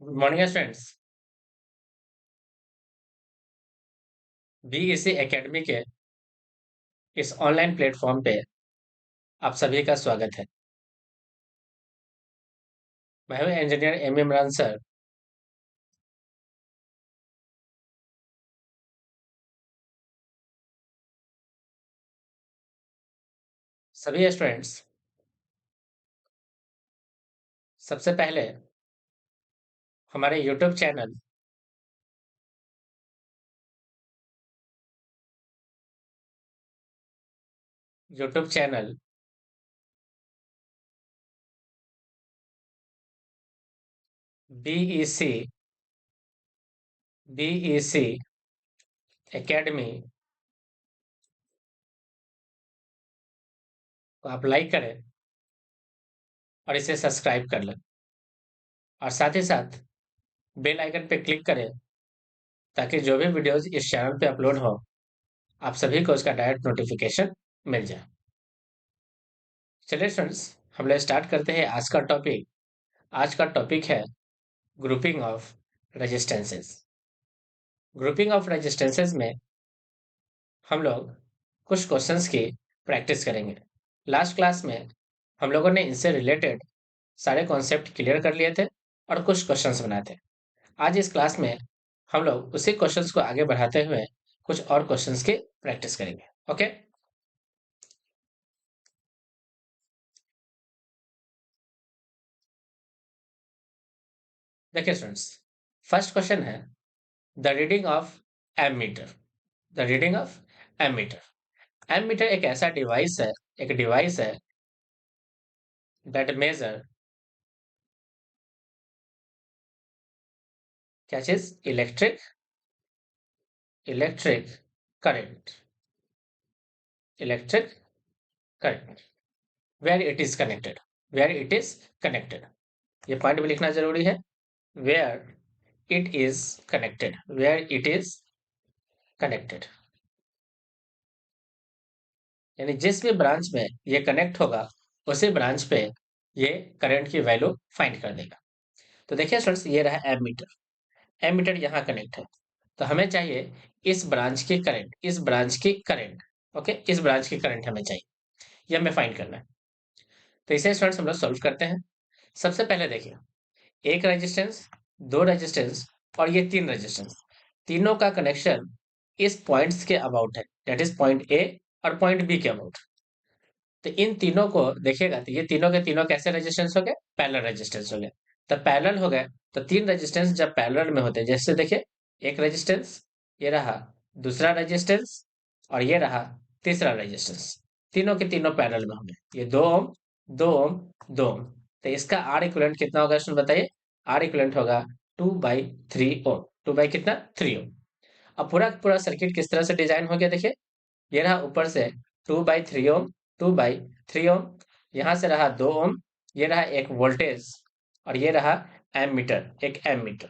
Good morning students. BEC academy के इस online platform पे आप सभी का स्वागत है। मैं हूं इंजीनियर एम इमरान सर। सभी स्टूडेंट्स, सबसे पहले हमारे YouTube channel BEC BEC academy को आप लाइक करें और इसे सब्सक्राइब कर लें, और साथ ही साथ बेल आइकन पे क्लिक करें ताकि जो भी वीडियोस इस चैनल पे अपलोड हो आप सभी को उसका डायरेक्ट नोटिफिकेशन मिल जाए। चलिए स्टूडेंट्स, हम लोग स्टार्ट करते हैं आज का टॉपिक। आज का टॉपिक है grouping of resistances. Grouping of resistances में हम लोग कुछ क्वेश्चंस की प्रैक्टिस करेंगे। लास्ट क्लास में हम लोगों ने इनसे रिलेटेड सारे कॉन्सेप्ट क्लियर कर लिए थे और कुछ क्वेश्चंस बनाए थे। आज इस क्लास में हम लोग उसी क्वेश्चंस को आगे बढ़ाते हुए कुछ और क्वेश्चंस की प्रैक्टिस करेंगे। ओके, देखिए स्टूडेंट्स, फर्स्ट क्वेश्चन है the reading of ammeter. The reading of ammeter. Ammeter एक ऐसा डिवाइस है दैट मेजर क्या चीज, electric current. Electric current where it is connected. Where it is connected, ये पॉइंट भी लिखना जरूरी है। Where it is connected, where it is connected, यानी जिस भी ब्रांच में ये कनेक्ट होगा उसी ब्रांच पे ये करंट की वैल्यू फाइंड कर देगा। तो देखिए स्टूडेंट्स, ये रहा एमीटर। एमीटर यहाँ कनेक्ट है, तो हमें चाहिए इस ब्रांच की करंट, इस ब्रांच की करंट। ओके, इस ब्रांच की करंट हमें चाहिए, ये हमें फाइंड करना है। तो इसे स्टूडेंट्स हम लोग सॉल्व करते हैं। सबसे पहले देखिए, एक रेजिस्टेंस, दो रेजिस्टेंस और ये तीन रेजिस्टेंस, तीनों का कनेक्शन इस पॉइंट्स के अबाउट है, दैट इज पॉइंट ए और पॉइंट बी के अबाउट। तो इन तीनों को देखिएगा तो ये तीनों के तीनों कैसे रेजिस्टेंस हो गए, पैरेलल रेजिस्टेंस हो गए। तो पैरेलल हो गए तो तीन रेजिस्टेंस जब पैरेलल में होते हैं, जैसे देखिए एक रेजिस्टेंस, ये रहा दूसरा रेजिस्टेंस और ये रहा तीसरा रेजिस्टेंस, तीनों के तीनों पैरेलल में होंगे। ये 2 ओम, 2 ओम, 2 ओम। तो इसका आर इक्विवेलेंट कितना होगा स्टूडेंट बताइए। आर इक्विवेलेंट होगा 2/3 ओम। 2 बाई कितना, 3 ओम। अब पूरा पूरा सर्किट किस तरह से डिजाइन हो गया देखिए, ये रहा ऊपर से 2/3 ओम, 2/3 ओम, यहाँ से रहा 2 ओम, ये रहा एक वोल्टेज और ये रहा एमीटर, एक एमीटर।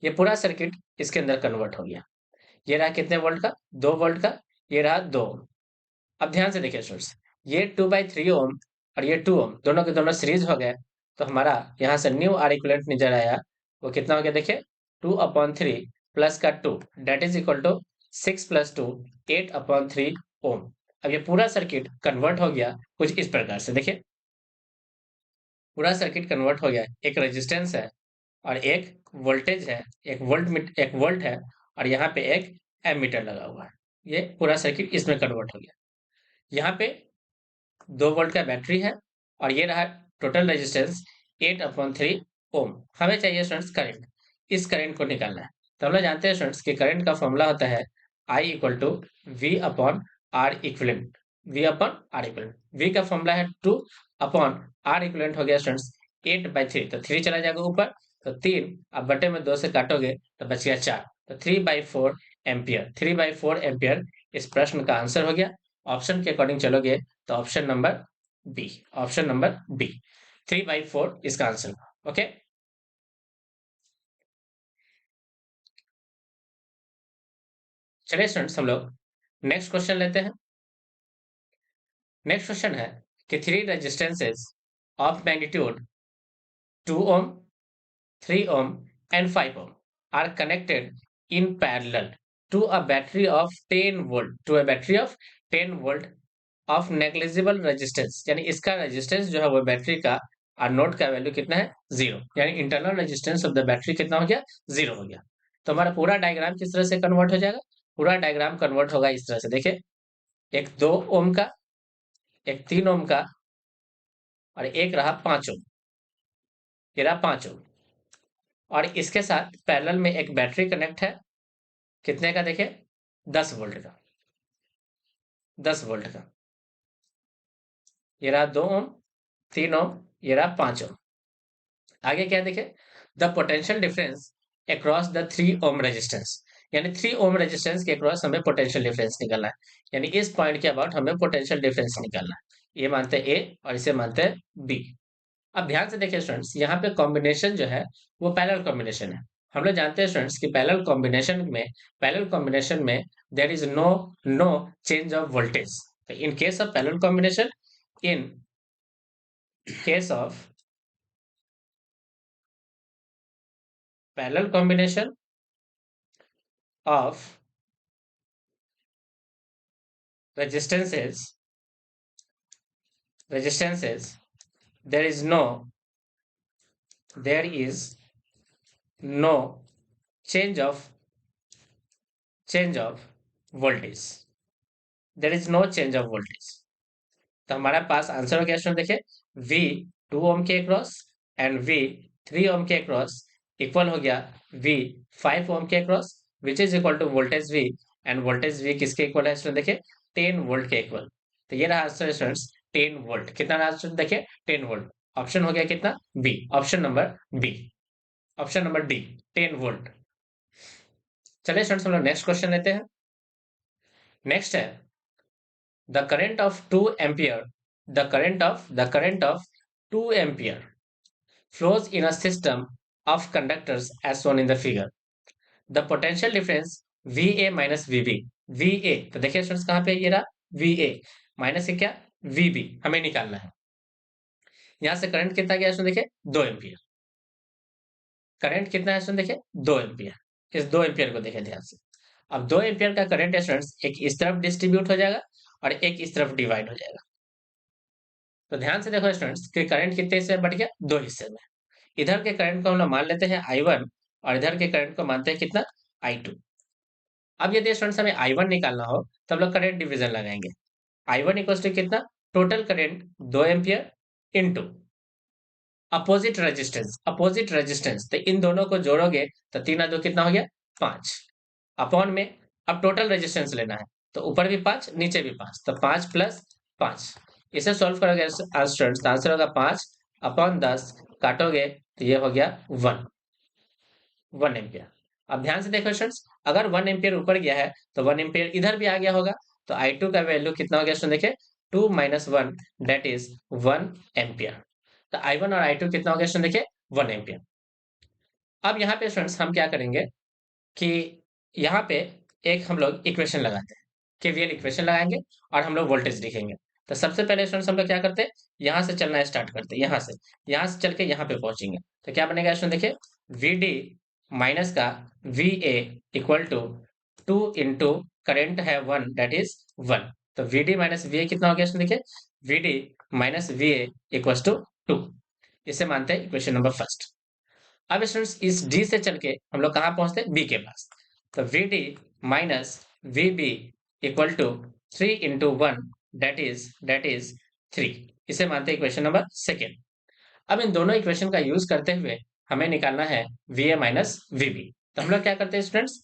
ये पूरा सर्किट इसके अंदर कन्वर्ट हो गया। ये रहा कितने वोल्ट का, 2 वोल्ट का, ये रहा 2 ओम। अब ध्यान से देखिए स्टूडेंट्स, ये 2/3 ओम और ये 2 ओम दोनों के दोनों सीरीज हो गए। तो हमारा यहाँ से न्यू आर इक्विवेलेंट निकल आया, वो कितना हो गया देखिए, 2/3 प्लस का 2 डेट इज इक्वल टू 6 + 2, 8/3 ओम। अब ये पूरा सर्किट कन्वर्ट हो गया कुछ इस प्रकार से देखिए, पूरा सर्किट कन्वर्ट हो गया। एक रेजिस्टेंस है और एक वोल्टेज है, एक वोल्ट है और यहाँ पे एक एमीटर लगा हुआ है। ये पूरा सर्किट इसमें कन्वर्ट हो गया। यहाँ पे 2 वोल्ट का बैटरी है और ये रहा टोटल रेजिस्टेंस 8/3 ओम। हमें चाहिए स्टूडेंट्स करंट, इस करंट को निकालना है। तो हम लोग जानते हैं स्टूडेंट्स कि करंट का फॉर्मूला होता है I equal to V upon R equivalent. V upon R equivalent, V का फॉर्मूला है 2 अपॉन आर इक्विवेलेंट हो गया स्टूडेंट्स 8/3, तो 3 चला जाएगा ऊपर, तो 3 अब बटे में 2 से काटोगे तो बच गया 4, तो 3/4 एम्पियर। 3/4 एम्पियर इस प्रश्न का आंसर हो गया। ऑप्शन के अकॉर्डिंग चलोगे तो option number B, option number B 3/4 इसका आंसर। ओके, चलिए स्टूडेंट्स हम लोग नेक्स्ट क्वेश्चन लेते हैं। नेक्स्ट क्वेश्चन है कि three resistances of magnitude 2 ohm, 3 ohm and 5 ohm are connected in parallel to a battery of 10 volt to a battery of 10 volt of negligible resistance, यानी इसका resistance जो है वो बैटरी का और नोड का वैल्यू कितना है, जीरो, यानी internal resistance of the battery कितना हो गया, जीरो हो गया। तो हमारा पूरा डायग्राम किस तरह से कन्वर्ट हो जाएगा, पूरा डायग्राम कन्वर्ट होगा इस तरह से, देखिए एक 2 ओम का, एक 3 ओम का और एक रहा 5 ओम, ये रहा 5 ओम, और इसके साथ पैरेलल में एक बैटरी कनेक्ट है, कितने का देखिए, 10 वोल्ट का, 10 वोल्ट का, ये रहा 2 ओम, 3 ओम, ये रहा 5 ओम। आगे क्या देखे, the potential difference across the 3 ohm resistance, यानी 3 ओम रेजिस्टेंस के अक्रॉस हमें पोटेंशियल डिफरेंस निकालना है, यानी इस पॉइंट के अबाउट हमें पोटेंशियल डिफरेंस निकालना है। ये मानते हैं ए और इसे मानते हैं बी। अब ध्यान से देखिए स्टूडेंट्स, यहाँ पे कॉम्बिनेशन जो है वो पैरेलल कॉम्बिनेशन है। हम लोग जानते हैं स्टूडेंट्स कि पैरेलल कॉम्बिनेशन में there is no change of voltage. In case of parallel combination, in case of parallel combination of resistances there is no change of voltage, there is no change of voltage। तो हमारे पास answer हो गया student, देखिए V 2 ओम के across and V 3 ओम के across equal हो गया V 5 ohm के across, which is equal to voltage V, and voltage V किसके इक्वल है स्टूडेंट, देखिए 10 वोल्ट के इक्वल। तो ये रहा आंसर स्टूडेंट्स 10 वोल्ट, कितना रहा स्टूडेंट, देखिए 10 वोल्ट। ऑप्शन हो गया कितना, B, option number B, option number D, 10 volt. चलिए स्टूडेंट्स हम लोग नेक्स्ट क्वेश्चन लेते हैं। नेक्स्ट है the current of 2 ampere the current of 2 ampere flows in a system of conductors as shown in the figure। the potential difference va minus vb, va तो देखिए students कहां पे ये रहा, va माइनस है क्या, vb हमें निकालना है। यहां से करंट कितना गया स्टूडेंट, देखिए 2 एम्पियर, करंट कितना है स्टूडेंट, देखिए 2 एम्पियर। इस 2 एम्पियर को देखें ध्यान से। अब 2 एम्पियर का करंट है स्टूडेंट्स, एक इस तरफ डिस्ट्रीब्यूट हो जाएगा और एक इस तरफ डिवाइड हो जाएगा। तो ध्यान से देखो स्टूडेंट्स कि करंट कितने हिस्से में बट गया, 2 हिस्से में। इधर के करंट को हम लोग मान लेते हैं I1 और इधर के करंट को मानते हैं कितना, I2। अब यदि स्टूडेंट्स हमें I1 निकालना हो तो हम लोग करंट डिवीजन लगाएंगे। I1 इक्वल टू कितना, total current 2 ampere into opposite resistance, तो इन दोनों को जोड़ोगे तो 3 और 2 कितना हो गया, 5, अपॉन में अब टोटल रेजिस्टेंस लेना है, तो ऊपर भी 5 नीचे भी 5, तो 5 प्लस 5। इसे सॉल्व करोगे स्टूडेंट्स, आंसर होगा 5 अपॉन 10, काटोगे तो ये हो गया 1 एम्पियर। अब ध्यान से देखो स्टूडेंट्स, अगर 1 एम्पियर ऊपर गया है तो 1 एम्पियर इधर भी आ गया होगा, तो I2 का वैल्यू कितना हो गया स्टूडेंट, देखिए 2 माइनस 1 दैट इज 1 एम्पियर। तो I1 और I2 कितना हो गया स्टूडेंट, देखिए 1 एम्पियर। अब यहाँ पे स्टूडेंट्स हम क्या करेंगे कि यहाँ पे एक हम लोग इक्वेशन लगाते हैं, केवीएल इक्वेशन लगाएंगे और हम लोग वोल्टेज लिखेंगे। तो सबसे पहले स्टूडेंट्स हम लोग क्या करते हैं, यहाँ से चलना स्टार्ट करते हैं, यहाँ से चल के यहाँ पे पहुंचेंगे। तो क्या बनेगा स्टूडेंट, देखिए VD माइनस का VA equal to 2 into current है 1 दैट इज 1। तो VD माइनस VA कितना हो गया स्टूडेंट, देखिए VD minus VA equal to 2। इसे मानते हैं इक्वेशन नंबर फर्स्ट। अब स्टूडेंट्स इस D से चल के हम लोग कहाँ पहुंचते हैं, B के पास। तो VD minus VB equal to 3 into 1 that is 3। इसे मानते हैं इक्वेशन नंबर सेकेंड। अब इन दोनों इक्वेशन का यूज करते हुए हमें निकालना है VA माइनस VB। तो हम लोग क्या करते हैं स्टूडेंट्स,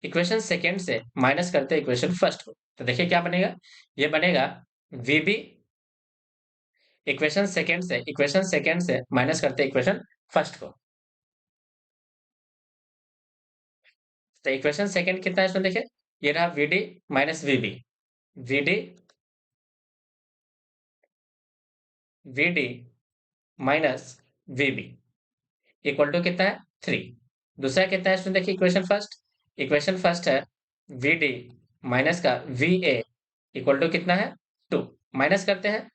इक्वेशन सेकेंड से माइनस करते हैं इक्वेशन फर्स्ट को। तो देखिए क्या बनेगा, ये बनेगा VB इक्वेशन सेकेंड से माइनस करते हैं इक्वेशन फर्स्ट को। तो इक्वेशन सेकंड कितना है इसमें, देखिए ये रहा VD minus VB, VD minus VB equal to कितना है 3। दूसरा कितना है इसमें, देखिए इक्वेशन फर्स्ट है VD माइनस का VA इक्वल टू कितना है 2। माइनस करते हैं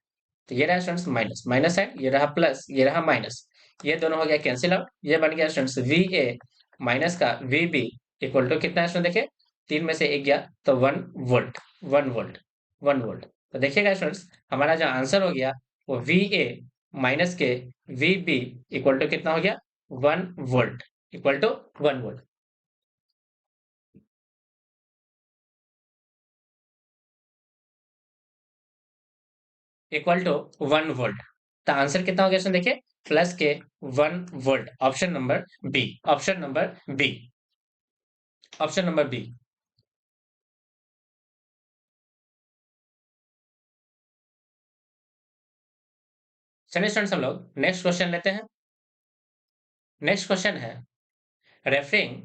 तो ये रहा स्टूडेंट्स माइनस है, ये रहा प्लस, ये रहा माइनस, ये दोनों हो गया कैंसिल आउट, ये बन गया स्टूडेंट्स वी ए माइनस का वी बी इक्वल टू कितना है स्टूडेंट, देखिए 3 में से 1 गया तो 1 वोल्ट, 1 वोल्ट, 1 वोल्ट। तो देखिएगा स्टूडेंट्स हमारा जो आंसर हो गया वो वी ए माइनस के वी बी इक्वल टू कितना हो गया, 1 volt, equal to 1 volt. Equal to 1 volt. तो आंसर कितना हो गया इसमें देखिए, प्लस के 1 volt. Option number B, option number B, option number B. चलिए स्टूडेंट्स हम लोग नेक्स्ट क्वेश्चन लेते हैं। नेक्स्ट क्वेश्चन है, referring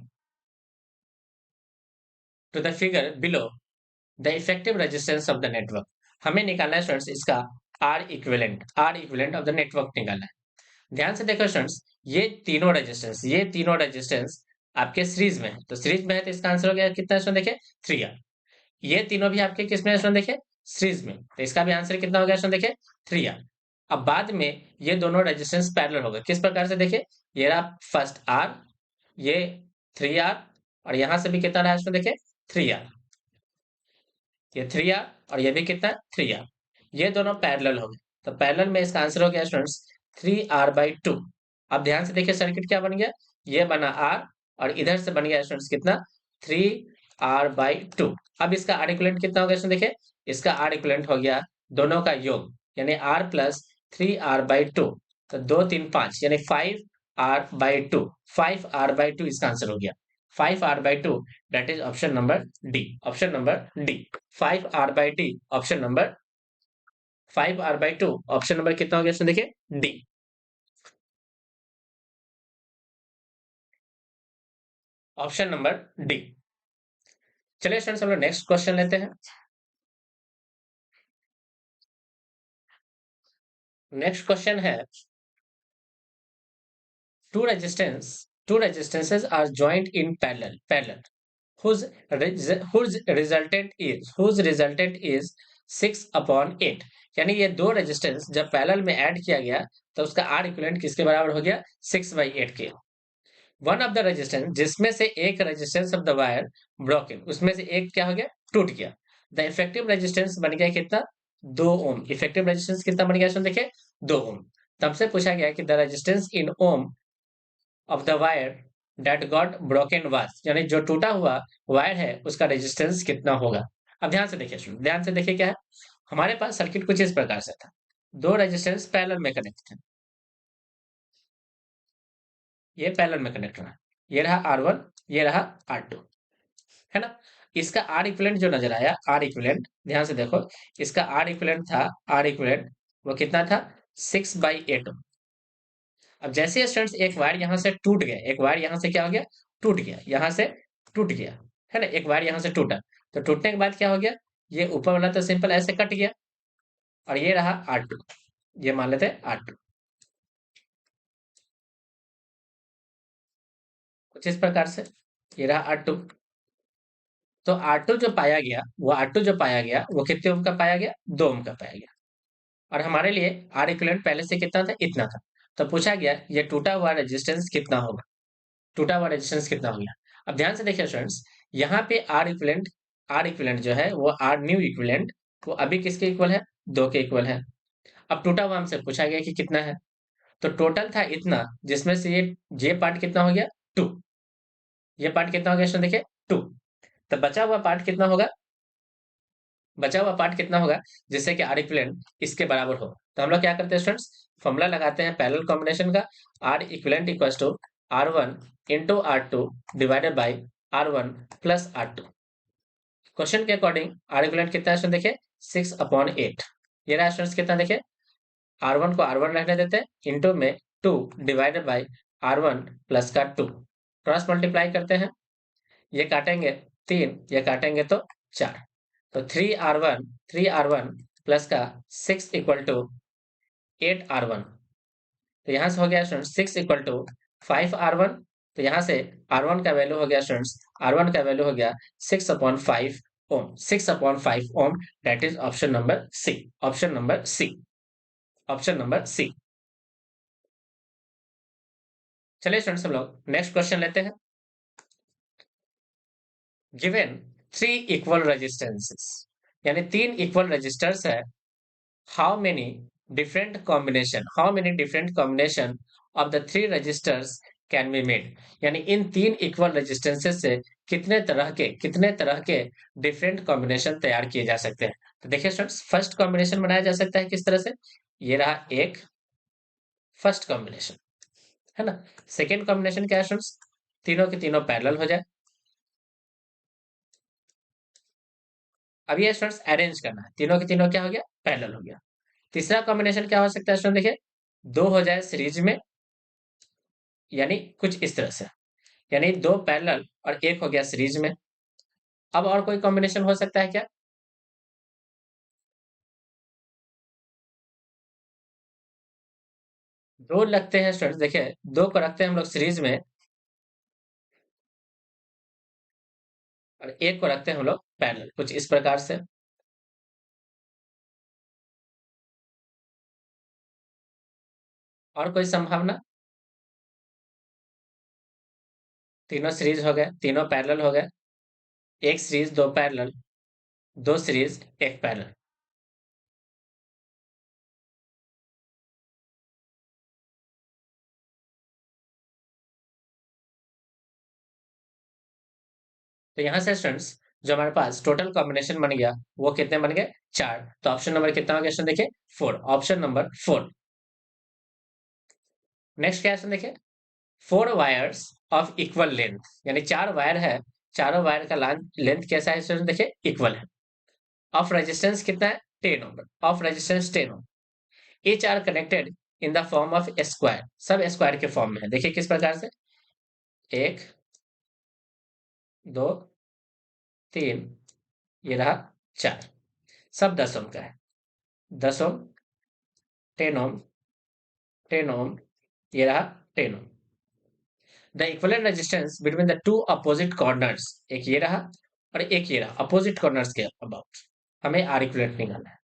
to the figure below the effective resistance of the network. हमें निकालना है स्टूडेंट्स इसका R equivalent of the network निकालना है। ध्यान से देखो स्टूडेंट्स, ये तीनों रेजिस्टेंस आपके सीरीज में है, तो सीरीज में है तो इसका आंसर हो गया कितना स्टूडेंट देखिए 3R। ये तीनों भी आपके किस में स्टूडेंट देखिए, सीरीज में, तो इसका भी आंसर कितना हो गया स्टूडेंट देखिए 3R। अब बाद में ये दोनों रेजिस्टेंस पैरेलल हो गए, किस प्रकार से देखिए, ये रहा फर्स्ट आर, ये 3R, और यहां से भी कितना रहा इसमें देखिए 3R, ये 3R, और ये भी कितना 3R, ये दोनों पैरेलल हो गए। तो पैरेलल में इसका आंसर हो गया स्टूडेंट्स 3R/2। अब ध्यान से देखिए सर्किट क्या बन गया, ये बना R, और इधर से बन गया स्टूडेंट्स कितना 3R/2। अब इसका आर इक्विवेलेंट कितना हो गया इसमें देखिए, इसका आर इक्विवेलेंट हो गया दोनों का योग, यानी R प्लस 3R/2, तो 2 3 5 यानी 5R/2, 5R/2 इसका आंसर हो गया, 5R/2, that is option number D, option number D, 5R/D, option number 5R/2, option number कितना हो गया इसमें देखिए डी, ऑप्शन नंबर डी। चलिए स्टूडेंट्स हम लोग नेक्स्ट क्वेश्चन लेते हैं। नेक्स्ट क्वेश्चन है, two resistances are joined in parallel whose resultant is 6/8। यानी ये दो रेजिस्टेंस जब पैरेलल में ऐड किया गया तो उसका आर इक्विवेलेंट किसके बराबर हो गया, 6/8 के। वन ऑफ द रेजिस्टेंस, जिसमें से एक resistance of the wire broken, उसमें से एक क्या हो गया, टूट गया। द इफेक्टिव रेजिस्टेंस बन गया कितना, 2 ओम। इफेक्टिव रेजिस्टेंस कितना बन गया इसमें देखिए 2 ओम। तब से पूछा गया कि the resistance in ohm of the wire that got broken was, यानी जो टूटा हुआ वायर है उसका रेजिस्टेंस कितना होगा। अब ध्यान से देखिए स्टूडेंट, ध्यान से देखिए क्या है, हमारे पास सर्किट कुछ इस प्रकार से था, दो रेजिस्टेंस पैरेलल में कनेक्ट थे, ये पैरेलल में कनेक्ट रहा, ये रहा R1, ये रहा R2, है ना। इसका आर इक्विवेलेंट जो नजर आया, आर इक्विवेलेंट ध्यान से देखो, इसका आर इक्विवेलेंट था, आर इक्विवेलेंट वो कितना था 6/8। अब जैसे स्टूडेंट्स एक वायर यहां से टूट गया, एक वायर यहां से क्या हो गया, टूट गया, यहां से टूट गया, है ना, एक वायर यहां से टूटा, तो टूटने के बाद क्या हो गया, ये ऊपर वाला तो सिंपल ऐसे कट गया, और ये रहा R2, ये मान लेते हैं R2, कुछ इस प्रकार से, ये रहा R2। तो R2 जो पाया गया, वो R2 जो पाया गया वो कितने ओम का पाया गया, 2 ओम का पाया गया। और हमारे लिए आर इक्विवेलेंट पहले से कितना था, इतना था। तो पूछा गया ये टूटा हुआ रेजिस्टेंस कितना होगा, टूटा हुआ रेजिस्टेंस कितना हो गया। अब ध्यान से देखिए स्टूडेंट्स, यहाँ पे आर इक्विवेलेंट जो है वो आर न्यू इक्विवेलेंट, वो अभी किसके इक्वल है, 2 के इक्वल है। अब टूटा हुआ हमसे पूछा गया कि कितना है, तो टोटल था इतना, जिसमें से ये पार्ट कितना हो गया 2, ये पार्ट कितना हो गया स्टूडेंट देखिए 2। तो बचा हुआ पार्ट कितना होगा, बचा हुआ पार्ट कितना होगा, जिससे कि आर इक्विवेलेंट इसके बराबर हो। तो हम लोग क्या करते हैं स्टूडेंट्स, फॉर्मूला लगाते हैं पैरेलल कॉम्बिनेशन का, R equivalent equals to R1 into R2 divided by R1 plus R2। Question के अकॉर्डिंग आर इक्विवेलेंट कितना है स्टूडेंट देखिए 6/8। ये रहा स्टूडेंट्स कितना देखिए, R1 को R1 रहने देते हैं, इंटू में 2 डिवाइडेड बाई R1 प्लस का 2, क्रॉस मल्टीप्लाई करते हैं, ये काटेंगे 3, ये काटेंगे तो 4, तो 3R1 प्लस का 6 इक्वल टू 8R1। तो यहाँ से हो गया स्टूडेंट 6 इक्वल टू 5R1। तो यहाँ से R1 का वैल्यू हो गया स्टूडेंट्स, R1 का वैल्यू हो गया 6/5 ohm, 6/5 ohm, that is option number C, option number C, option number C. चलिए स्टूडेंट्स हम लोग नेक्स्ट क्वेश्चन लेते हैं। गिवन 3 इक्वल रेजिस्टेंसेस, यानी 3 इक्वल रेजिस्टर्स है। How many different combination of the 3 resistors can be made, यानी इन 3 equal resistances से कितने तरह के डिफरेंट कॉम्बिनेशन तैयार किए जा सकते हैं। तो देखिए स्टूडेंट्स, फर्स्ट कॉम्बिनेशन बनाया जा सकता है किस तरह से, ये रहा एक फर्स्ट कॉम्बिनेशन, है ना। सेकेंड कॉम्बिनेशन क्या है स्टूडेंट्स, तीनों के तीनों पैरेलल हो जाए। अब ये स्टूडेंट्स अरेंज करना है, तीनों के तीनों क्या हो गया, पैरेलल हो गया। तीसरा कॉम्बिनेशन क्या हो सकता है स्टूडेंट, देखिए दो हो जाए सीरीज में, यानी कुछ इस तरह से, यानी दो पैरेलल और एक हो गया सीरीज में। अब और कोई कॉम्बिनेशन हो सकता है क्या, दो लगते हैं स्टूडेंट्स, देखिए दो को रखते हैं हम लोग सीरीज में और एक को रखते हैं हम लोग पैरेलल, कुछ इस प्रकार से। और कोई संभावना, तीनों सीरीज हो गए, तीनों पैरेलल हो गए, एक सीरीज दो पैरेलल, दो सीरीज एक पैरेलल। तो यहां से स्टूडेंट्स जो हमारे पास टोटल कॉम्बिनेशन बन गया वो कितने बन गए, चार। तो ऑप्शन नंबर कितना हो गया स्टूडेंट, देखिए four, option number four. Next क्या है देखिए, four wires of equal length, यानी चार वायर है, चारों वायर का लेंथ कैसा है स्टूडेंट, देखिए इक्वल है। ऑफ रेजिस्टेंस कितना है, 10 ohm, of resistance 10 ohm. Each R connected in the form of square, सब स्क्वायर के फॉर्म में है। देखिए किस प्रकार से, एक, दो, तीन, ये रहा चार, सब 10 ओम का है। 10 ओम, 10 ओम, 10 ओम, ये रहा 10 ohm. The equivalent resistance between the two opposite corners, एक ये रहा और एक ये रहा, अपोजिट कॉर्नर्स के अबाउट हमें आर इक्विवेलेंट निकालना है।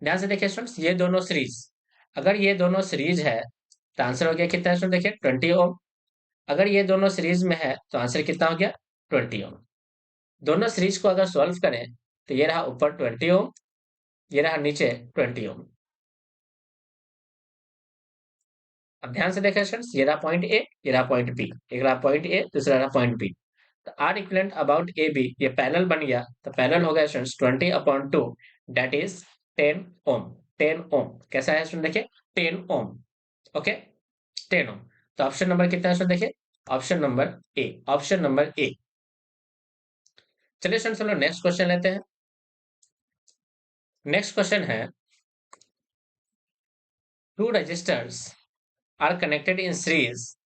ध्यान से देखिए स्टूडेंट्स, ये दोनों सीरीज, अगर ये दोनों सीरीज है तो आंसर हो गया कितना है स्टूडेंट, देखिए 20 ओम। अगर ये दोनों सीरीज में है तो आंसर कितना हो गया, 20 ओम। दोनों सीरीज को अगर सॉल्व करें तो ये रहा ऊपर 20 ओम, ये रहा नीचे 20 ओम। अब ध्यान से देखिए स्टूडेंट्स, ये रहा पॉइंट ए, ये रहा पॉइंट बी, एक रहा पॉइंट ए, दूसरा रहा पॉइंट बी। तो R equivalent about A B, ये पैरेलल बन गया, तो पैरेलल हो गया students 20/2, that is 10 ohm. 10 ohm कैसा है स्टूडेंट, देखिए 10 ओम, ओके 10 ओम। तो ऑप्शन नंबर कितना है स्टूडेंट, देखिए option number A, option number A. चलिए स्टूडेंट्स हम लोग नेक्स्ट क्वेश्चन लेते हैं। नेक्स्ट क्वेश्चन है, two resistors are connected in series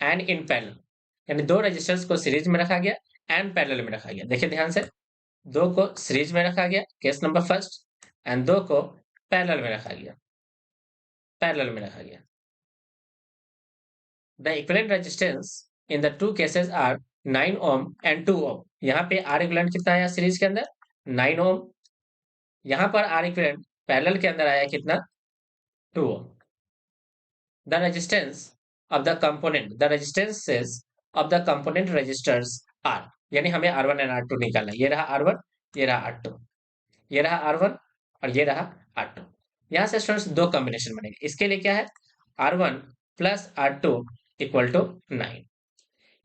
and in parallel, यानी दो रजिस्टर्स को सीरीज में रखा गया एंड पैरेलल में रखा गया। देखिए ध्यान से, दो को सीरीज में रखा गया, केस नंबर फर्स्ट, एंड दो को पैरेलल में रखा गया, पैरेलल में रखा गया। The equivalent resistance in the two cases are 9 ohm and 2 ohm. यहाँ पे आर इक्विवेलेंट कितना आया सीरीज के अंदर, 9 ओम। यहाँ पर आर इक्विवेलेंट पैरेलल के अंदर आया कितना, 2 ओम। The resistance of the component, the resistances of the component resistors are, यानी हमें R1 और R2 निकालना है। ये रहा R1, ये रहा R2, ये रहा R1 और ये रहा R2। यहाँ से स्टूडेंट्स दो कॉम्बिनेशन बनेंगे, इसके लिए क्या है, R1 plus R2 equal to 9।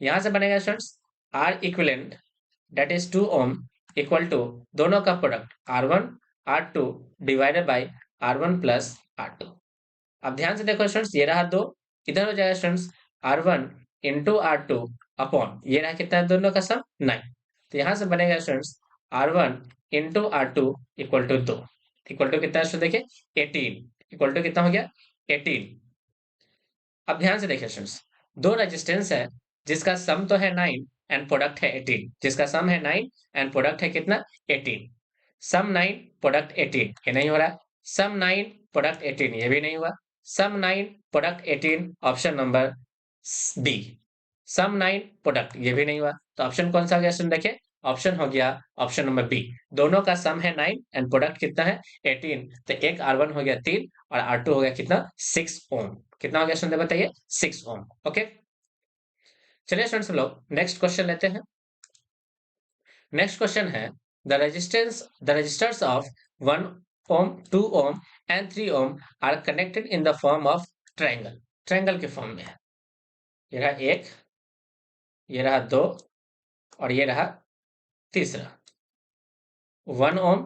यहाँ से बनेगा students R equivalent that is 2 ohm equal to दोनों का product R1 R2 divided by R1 plus R2। अब ध्यान से देखो स्टूडेंट्स, ये रहा दो, इधर हो जाएगा students R1 into R2 upon, ये रहा कितना है दोनों का सम 9। तो यहां से बनेगा students R1 into R2 equal to 2, equal to कितना है देखिए 18, इक्वल टू कितना हो गया 18। अब ध्यान से देखिए स्टूडेंट्स, दो रेजिस्टेंस है जिसका सम तो है 9 एंड प्रोडक्ट है 18, जिसका सम है 9 एंड प्रोडक्ट है कितना 18। सम 9 प्रोडक्ट 18, ये नहीं हो रहा, सम 9 प्रोडक्ट 18, ये भी नहीं हुआ, सम 9 प्रोडक्ट 18 ऑप्शन नंबर बी, सम 9 प्रोडक्ट, ये भी नहीं हुआ। तो ऑप्शन कौन सा हो गया स्टूडेंट, देखिए ऑप्शन हो गया ऑप्शन नंबर बी, दोनों का सम है 9 एंड प्रोडक्ट कितना है 18। तो एक R1 हो गया 3 और R2 हो गया कितना 6 ओम, कितना हो गया स्टूडेंट बताइए 6 ओम, ओके। चलिए स्टूडेंट्स हम लोग नेक्स्ट क्वेश्चन लेते हैं। नेक्स्ट क्वेश्चन है the registers of 1 ohm, 2 ohm and 3 ohm are connected in the form of triangle. Triangle के फॉर्म में है। ये रहा एक, ये रहा दो और ये रहा तीसरा। 1 ohm,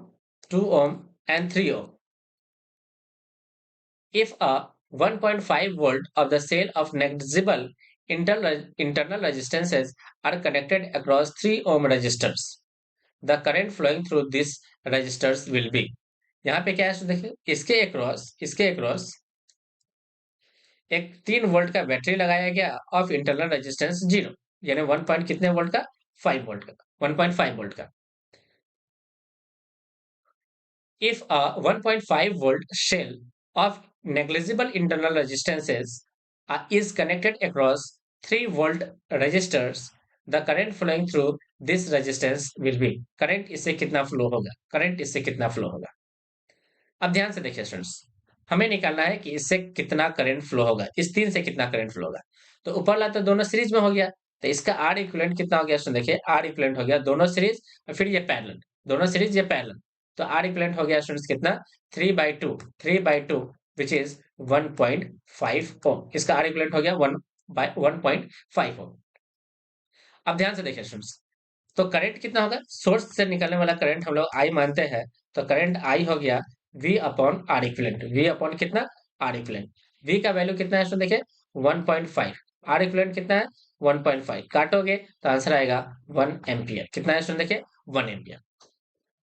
2 ohm and 3 ohm. If a 1.5 volt of the cell of negligible internal resistances are connected across 3 ohm resistors, the current flowing through these resistors will be। यहाँ पे क्या है तो देखिए, इसके अक्रॉस एक 3 वोल्ट का बैटरी लगाया गया ऑफ इंटरनल रेजिस्टेंस 0, यानी 1 पॉइंट कितने वोल्ट का, 5 वोल्ट का, 1.5 वोल्ट का। If a 1.5 volt shell of negligible internal resistances is connected across 3 volt resistors, the current flowing through this resistance will be। Current इससे कितना फ्लो होगा, करंट इससे कितना फ्लो होगा। अब ध्यान से देखिए स्टूडेंट्स, हमें निकालना है कि इससे कितना करंट फ्लो होगा, इस तीन से कितना करंट फ्लो होगा। तो ऊपर वाला तो दोनों सीरीज में हो गया, तो इसका आर इक्विवेलेंट कितना हो गया स्टूडेंट, देखिए आर इक्विवेलेंट हो गया दोनों सीरीज और फिर ये पैरेलल, दोनों सीरीज ये पैरेलल। तो आर इक्विवेलेंट हो गया स्टूडेंट्स कितना, 3/2 विच इज 1.5 ओम। इसका आर इक्विवेलेंट हो गया 1/1.5 ओम। अब ध्यान से देखिए स्टूडेंट्स, तो करंट कितना होगा, सोर्स से निकलने वाला करंट हम लोग आई मानते हैं, तो करंट आई हो गया V upon R equivalent. V upon कितना, आर इक्विवेलेंट। V का वैल्यू कितना है, देखिए 1.5, आर इक्विवेलेंट कितना है 1.5, काटोगे तो आंसर आएगा 1 एम्पियर। कितना है देखिए 1 एम्पियर।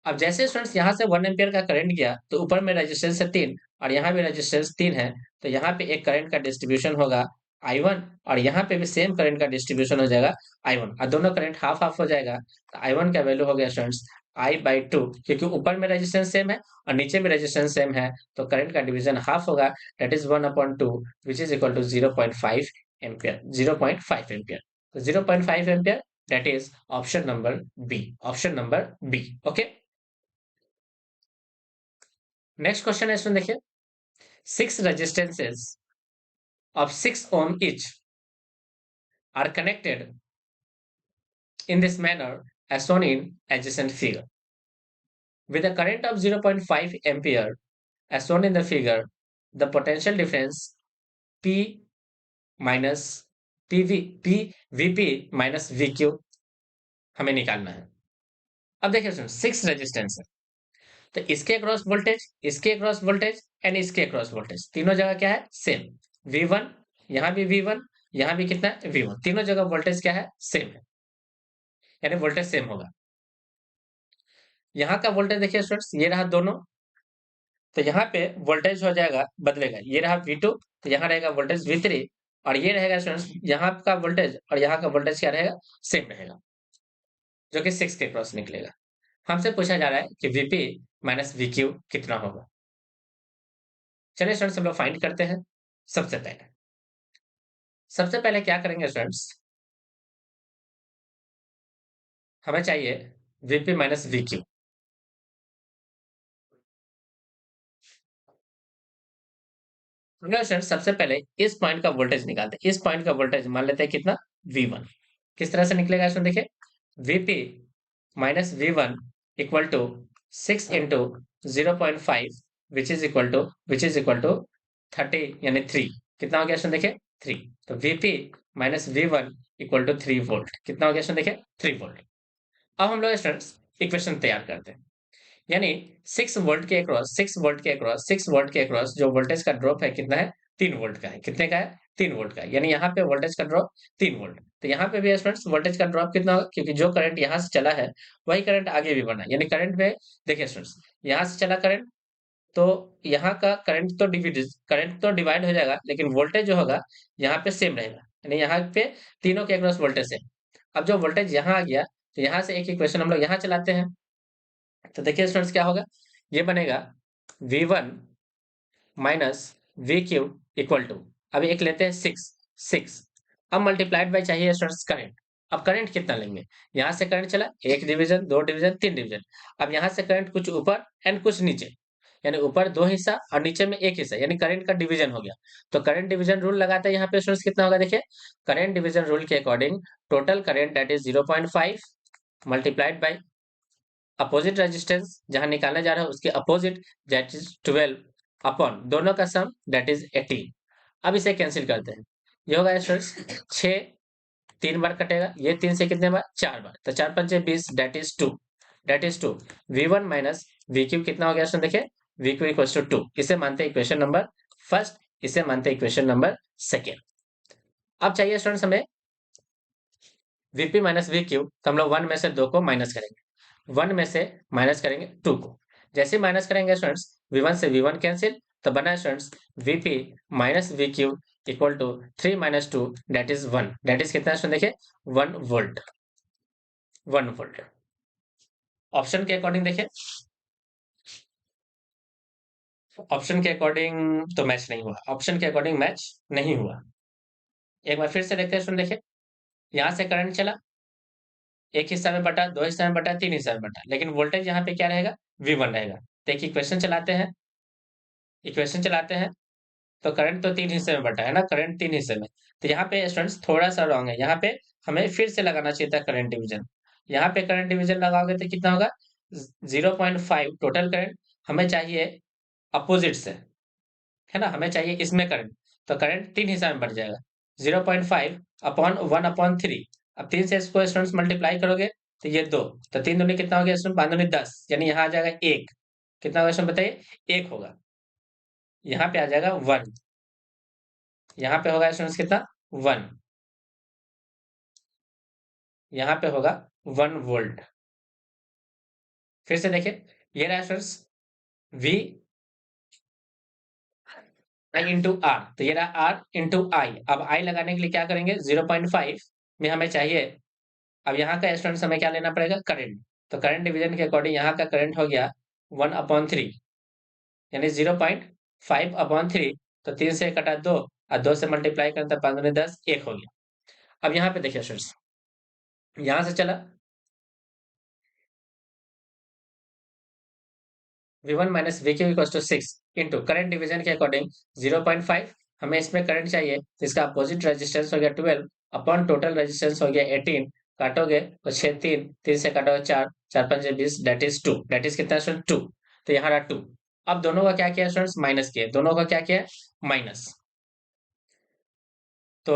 अब जैसे स्टूडेंट्स यहाँ से 1 एम्पियर का करंट गया, तो ऊपर में रेजिस्टेंस है 3 और यहाँ भी रेजिस्टेंस 3 है, तो यहाँ पे एक करंट का डिस्ट्रीब्यूशन होगा I1 और यहाँ पे भी सेम करंट का डिस्ट्रीब्यूशन हो जाएगा I1 और दोनों करंट हाफ हाफ हो जाएगा। तो I1 का वैल्यू हो गया स्टूडेंट्स I/2, क्योंकि ऊपर में रेजिस्टेंस सेम है और नीचे में रेजिस्टेंस सेम है, तो करंट का डिवीजन हाफ होगा, that is 1/2 which is equal to 0.5 ampere. 0.5 ampere, तो 0.5 ampere, that is option number B, option number B. Okay, next question है इसमें देखिए, 6 resistances of 6 ohm each are connected in this manner as shown in adjacent figure with a current of 0.5 ampere as shown in the figure. The potential difference P minus VP minus VQ हमें निकालना है। अब देखिए सुन, 6 resistance है, तो इसके across voltage, इसके across voltage and इसके अक्रॉस वोल्टेज, तीनों जगह क्या है सेम, V1, यहाँ भी V1, यहाँ भी कितना है V1, तीनों जगह वोल्टेज क्या है सेम है, यानी वोल्टेज सेम होगा। यहाँ का वोल्टेज देखिए स्टूडेंट्स, ये रहा दोनों, तो यहाँ पे वोल्टेज हो जाएगा बदलेगा, ये रहा V2, तो यहाँ रहेगा वोल्टेज V3 और ये रहेगा स्टूडेंट्स यहाँ का वोल्टेज और यहाँ का वोल्टेज क्या रहेगा सेम रहेगा, जो कि 6 के क्रॉस निकलेगा। हमसे पूछा जा रहा है कि VP माइनस VQ कितना होगा। चलिए स्टूडेंट्स हम लोग फाइंड करते हैं। सबसे पहले क्या करेंगे स्टूडेंट्स, हमें चाहिए VP माइनस VQ। स्टूडेंट्स सबसे पहले इस पॉइंट का वोल्टेज निकालते हैं। इस पॉइंट का वोल्टेज मान लेते हैं कितना, V1। किस तरह से निकलेगा इसमें देखिए, VP minus V1 equal to 6 into 0.5 which is equal to 30 यानी 3। कितना हो गया इसमें देखिए 3, तो VP minus V1 equal to 3 volt. कितना हो गया इसमें देखिए 3 वोल्ट। अब हम लोग स्टूडेंट्स इक्वेशन तैयार करते हैं, यानी 6 वोल्ट के अक्रॉस 6 वोल्ट के अक्रॉस जो वोल्टेज का ड्रॉप है कितना है 3 वोल्ट का है। कितने का है 3 वोल्ट का है, यानी यहाँ पे वोल्टेज का ड्रॉप 3 वोल्ट। तो यहाँ पे भी स्टूडेंट्स वोल्टेज का ड्रॉप कितना होगा, क्योंकि जो करंट यहाँ से चला है वही करंट आगे भी बढ़ना है, यानी करंट में देखिए स्टूडेंट्स यहाँ से चला करंट, तो यहाँ का करंट तो डिवाइड हो जाएगा, लेकिन वोल्टेज जो होगा यहाँ पे सेम रहेगा, यानी यहाँ पे तीनों के अक्रॉस वोल्टेज सेम। अब जो वोल्टेज यहाँ आ गया, तो यहाँ से एक इक्वेशन हम लोग यहाँ चलाते हैं, तो देखिए स्टूडेंट्स क्या होगा, ये बनेगा V1 minus VQ equal to, अभी एक लेते हैं 6, अब मल्टीप्लाइड बाय चाहिए स्टूडेंट्स करंट। अब करंट कितना लेंगे, यहाँ से करंट चला 1 डिवीजन 2 डिवीजन 3 डिवीजन, अब यहाँ से करंट कुछ ऊपर एंड कुछ नीचे, यानी ऊपर दो हिस्सा और नीचे में एक हिस्सा, यानी करंट का डिवीजन हो गया। तो करंट डिवीजन रूल लगाते हैं यहाँ पे स्टूडेंट्स, कितना होगा देखिए, करंट डिवीजन रूल के according total current that is 0.5 multiplied by opposite resistance, जहां निकाला जा रहा है उसके अपोजिट, दैट इज 12 अपॉन दोनों का सम दैट इज 18। अब इसे कैंसिल करते हैं, ये होगा स्टूडेंट्स 6, 3 बार कटेगा, ये 3 से कितने बार, 4 बार, तो 4 पंचे 20 that is 2, that is 2 V1 minus VQ कितना हो गया स्टूडेंट देखिए, VQ इक्वल्स टू 2। इसे मानते हैं इक्वेशन नंबर फर्स्ट, इसे मानते हैं इक्वेशन नंबर सेकेंड। अब चाहिए स्टूडेंट्स हमें VP माइनस VQ, तो हम लोग 1 में से 2 को माइनस करेंगे, 1 में से माइनस करेंगे 2 को, जैसे माइनस करेंगे स्टूडेंट्स V1 से V1 कैंसिल, तो बना students VP minus VQ equal to 3 minus 2 that is 1, that is कितना स्टूडेंट देखिए 1 वोल्ट, 1 वोल्ट। ऑप्शन के अकॉर्डिंग देखिए, ऑप्शन के अकॉर्डिंग तो मैच नहीं हुआ, ऑप्शन के अकॉर्डिंग मैच नहीं हुआ। एक बार फिर से देखते हैं स्टूडेंट देखिए, यहां से करंट चला, एक हिस्सा में बटा, दो हिस्सा में बटा, तीन हिस्सा में बटा, लेकिन वोल्टेज यहाँ पे क्या रहेगा, V1 रहेगा। तो एक इक्वेशन चलाते हैं, इक्वेशन चलाते हैं, तो करंट तो तीन हिस्से में बटा है ना, करंट तीन हिस्से में, तो यहाँ पे स्टूडेंट्स थोड़ा सा रॉन्ग है, यहाँ पे हमें फिर से लगाना चाहिए था करंट डिवीजन। यहाँ पे करंट डिवीजन लगाओगे तो कितना होगा, 0.5 टोटल करंट, हमें चाहिए अपोजिट से, है ना, हमें चाहिए इसमें करंट, तो करंट तीन हिस्सा में बढ़ जाएगा, 0.5 अपॉन 1/3। अब 3 से इसको स्टूडेंट्स मल्टीप्लाई करोगे तो ये 2, तो 3 दूनी कितना हो गया स्टूडेंट, 5 दूनी 10, यानी यहाँ आ जाएगा 1, कितना होगा स्टूडेंट बताइए, 1 होगा, यहाँ पे आ जाएगा 1, यहाँ पे होगा स्टूडेंट्स कितना, 1, यहाँ पे होगा 1 वोल्ट। फिर से देखिए, ये रहा students V I into R, तो ये रहा R इंटू आई। अब I लगाने के लिए क्या करेंगे, 0.5 में हमें चाहिए, अब यहाँ का स्टूडेंट्स हमें क्या लेना पड़ेगा, करंट, तो करंट डिवीजन के अकॉर्डिंग यहाँ का करंट हो गया 1/3, यानी 0.5/3, तो 3 से कटा 2 और 2 से मल्टीप्लाई करें तो 5 दूनी 10, 1 हो गया। अब यहाँ पे देखिए स्टूडेंट्स, यहाँ से चला V1 minus VQ equal to 6 into current division के अकॉर्डिंग 0.5, हमें इसमें करंट चाहिए, तो इसका अपोजिट रेजिस्टेंस हो गया 12 अपॉन टोटल रेजिस्टेंस हो गया 18, काटोगे तो 6 3, 3 से काटोगे 4, 4 5 20 दैट इज 2, दैट इज कितना स्टूडेंट 2, तो यहाँ रहा 2। अब दोनों का क्या किया स्टूडेंट्स, माइनस किया, दोनों का क्या किया, माइनस, तो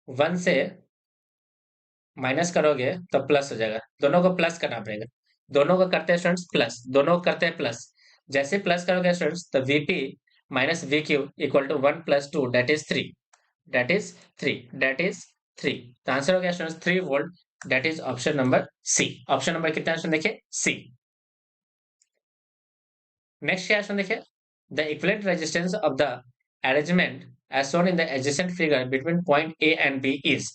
1 से माइनस करोगे तो प्लस हो जाएगा, दोनों को प्लस करना पड़ेगा, दोनों को करते हैं स्टूडेंट्स प्लस, दोनों को करते हैं प्लस, जैसे प्लस करोगे स्टूडेंट्स तो VP minus VQ equal to 1 + 2 that is 3, that is 3, that is 3, तो आंसर हो गया students 3 volt, that is option number C. Option number कितना है स्टूडेंट देखिए, सी। नेक्स्ट क्या है स्टूडेंट देखिए, the equivalent resistance of the arrangement as shown in the adjacent figure between point A and B is,